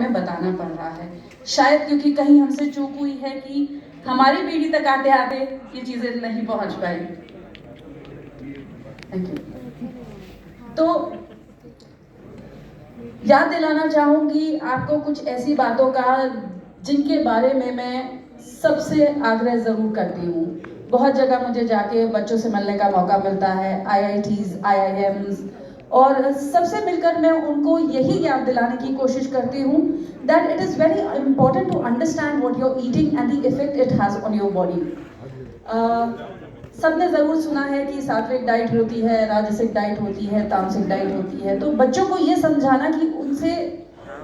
में बताना पड़ रहा है, शायद क्योंकि कहीं हमसे चूक हुई है कि हमारी पीढ़ी तक आते आते ये चीजें नहीं पहुंच पाई। Thank you. तो याद दिलाना चाहूंगी आपको कुछ ऐसी बातों का जिनके बारे में मैं सबसे आग्रह जरूर करती हूँ। बहुत जगह मुझे जाके बच्चों से मिलने का मौका मिलता है, IITs, IIMs, और सबसे मिलकर मैं उनको यही याद दिलाने की कोशिश करती हूँ that it is very important to understand what you are eating and the effect it has on your body. सबने ज़रूर सुना है कि सात्विक डाइट होती है, राजसिक डाइट होती है, तामसिक डाइट होती है। तो बच्चों को ये समझाना कि उनसे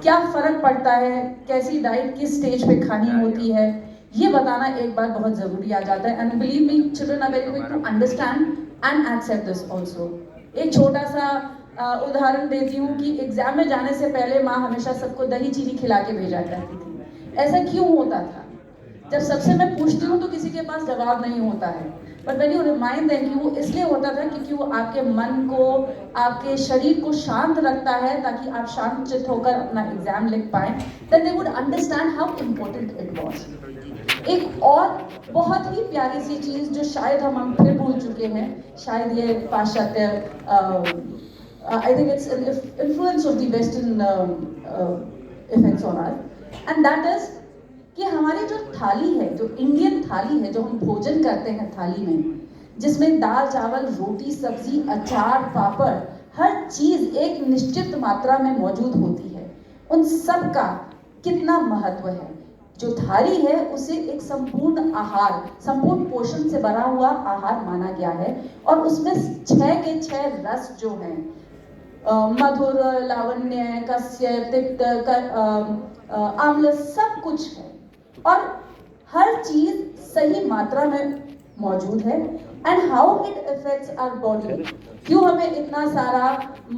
क्या फ़र्क पड़ता है, कैसी डाइट किस स्टेज पे खानी होती है, ये बताना एक बार बहुत ज़रूरी आ जाता है। And believe me, children are very quick to understand and accept this also. एक छोटा सा उदाहरण देती हूँ कि एग्जाम में जाने से पहले माँ हमेशा सबको दही चीनी खिला के भेजा करती थी। ऐसा क्यों होता था? जब सबसे मैं पूछती हूँ तो किसी के पास जवाब नहीं होता है, but when you remind them कि वो इसलिए होता था क्योंकि वो आपके मन को, आपके शरीर को शांत रखता है ताकि आप शांत चित्त होकर अपना एग्जाम लिख पाए, then they would understand how important it was. एक और बहुत ही प्यारी सी चीज जो शायद हम फिर भूल चुके हैं, शायद ये पाश्चात्य, I think its influence of the western effects on us, and that is कि हमारी जो थाली है, जो इंडियन थाली है, जो हम भोजन करते हैं थाली में, जिसमें दाल चावल रोटी सब्जी अचार पापड़, हर चीज एक निश्चित मात्रा में मौजूद होती है, उन सब का कितना महत्व है। जो थाली है उसे एक संपूर्ण आहार, संपूर्ण पोषण से भरा हुआ आहार माना गया है, और उसमें 6 के 6 रस जो हैं, मधुर, लावण्य, कस्य, तिक्त, आम्ल, सब कुछ है, और हर चीज सही मात्रा में मौजूद है। And how it effects our body. क्यों हमें इतना सारा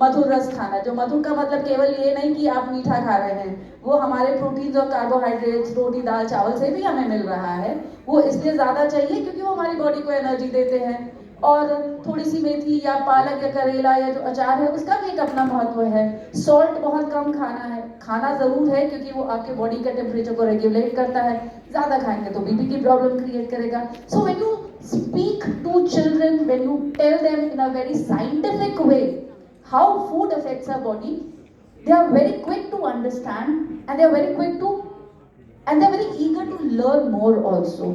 मधुर रस खाना? जो मधुर का मतलब केवल ये नहीं कि आप मीठा खा रहे हैं, वो हमारे प्रोटीन्स और कार्बोहाइड्रेट्स रोटी दाल चावल से भी हमें मिल रहा है। वो इसलिए ज्यादा चाहिए क्योंकि वो हमारी बॉडी को एनर्जी देते हैं, और थोड़ी सी मेथी या पालक या करेला या जो अचार है उसका भी एक अपना महत्व है। सॉल्ट बहुत कम खाना है, खाना जरूर है क्योंकि वो आपके बॉडी का टेम्परेचर को रेगुलेट करता है, ज्यादा खाएंगे तो बीपी की प्रॉब्लम क्रिएट करेगा। So when you speak to children, when you tell them in a very scientific way how food affects our body, they are very quick to understand, and they are very quick to, and they are very eager to learn more also.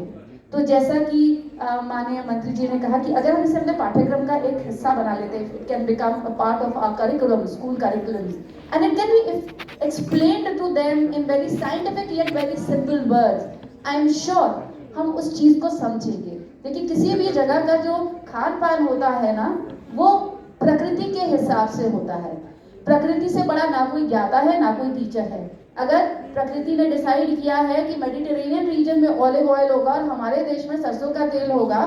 तो जैसा कि माननीय मंत्री जी ने कहा कि अगर हम इसे अपने पाठ्यक्रम का एक हिस्सा बना लेते हैं, it can become a part of our curriculum, school curriculum, and it can be explained to them in very scientific yet very simple words, I am sure हम उस चीज को समझेंगे। देखिए, किसी भी जगह का जो खान पान होता है ना, वो प्रकृति के हिसाब से होता है। प्रकृति से बड़ा ना कोई ज्ञाता है ना कोई टीचर है। अगर प्रकृति ने डिसाइड किया है कि मेडिटेरेनियन रीजन में ऑलिव ऑयल होगा और हमारे देश में सरसों का तेल होगा,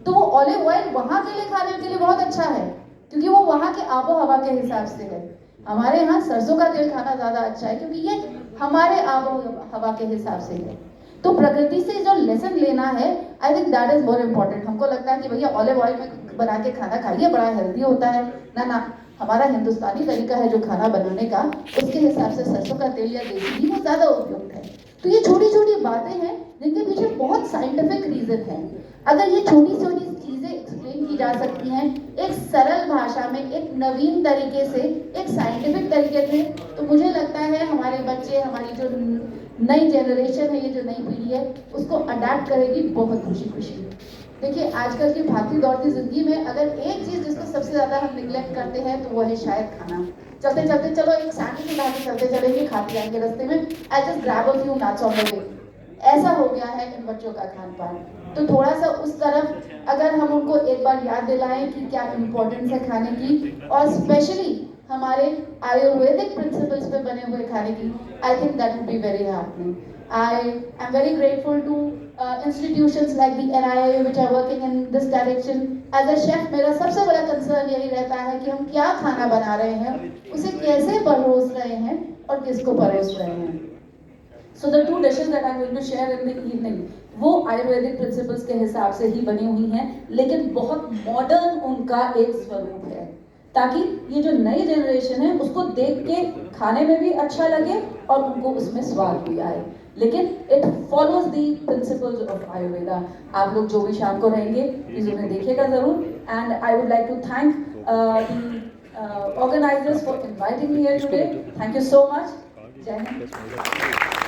तो वो ऑलिव ऑयल वहां के लिए खाने के लिए बहुत अच्छा है क्योंकि वो वहां के आबो हवा के हिसाब से है। हमारे यहाँ सरसों का तेल खाना ज्यादा अच्छा है क्योंकि ये हमारे आबो हवा के हिसाब से है। तो प्रकृति से जो लेसन लेना है, I think that is more important. हमको लगता है कि भैया ऑलिव ऑयल में बना के खाना खाइए, बड़ा हेल्दी होता है। ना ना, हमारा हिंदुस्तानी तरीका है जो खाना बनाने का, उसके हिसाब से सरसों का तेल या देसी घी वो ज्यादा उपयुक्त है। तो ये छोटी छोटी बातें हैं जिनके पीछे बहुत साइंटिफिक रीजन है। अगर ये छोटी छोटी चीजें एक्सप्लेन की जा सकती हैं एक सरल भाषा में, एक नवीन तरीके से, एक साइंटिफिक तरीके से, तो मुझे लगता है हमारे बच्चे, हमारी जो नई जनरेशन है, ये जो नई पीढ़ी है, उसको अडेप्ट करेगी बहुत खुशी खुशी। देखिए, आजकल की भागती दौड़ती जिंदगी में अगर एक चीज जिसको सबसे ज्यादा हम निगलेक्ट करते हैं तो वो है शायद खाना। चलते चलते चलो एक सैंडविच उठा के चलते चलेंगे, खाते जाएंगे रास्ते में, I just grab a few nuts on the way. ऐसा हो गया है इन बच्चों का खान पान। तो थोड़ा सा उस तरफ अगर हम उनको एक बार याद दिलाएं कि क्या इम्पोर्टेंस है खाने की, और स्पेशली हमारे आयुर्वेदिक प्रिंसिपल्स पे बने हुए खाने की, I think that would be very helpful. I am very grateful to institutions like the NIA which are working in this direction. As a chef, मेरा सबसे बड़ा कंसर्न यही रहता है कि हम क्या खाना बना रहे हैं, उसे कैसे परोस रहे हैं और किसको परोस रहे हैं। So the two dishes that I'm going to share in the evening, वो आयुर्वेदिक प्रिंसिपल्स के हिसाब से ही बनी हुई हैं, लेकिन बहुत मॉडर्न उनका एक स्वरूप है। ताकि ये जो नई जनरेशन है उसको देख के खाने में भी अच्छा लगे और उनको उसमें स्वाद भी आए, लेकिन it follows the principles of Ayurveda. आप लोग जो भी शाम को रहेंगे प्लीज उन्हें देखिएगा जरूर। And I would like to thank the organisers for inviting me here today. Thank you so much. जय हिंद।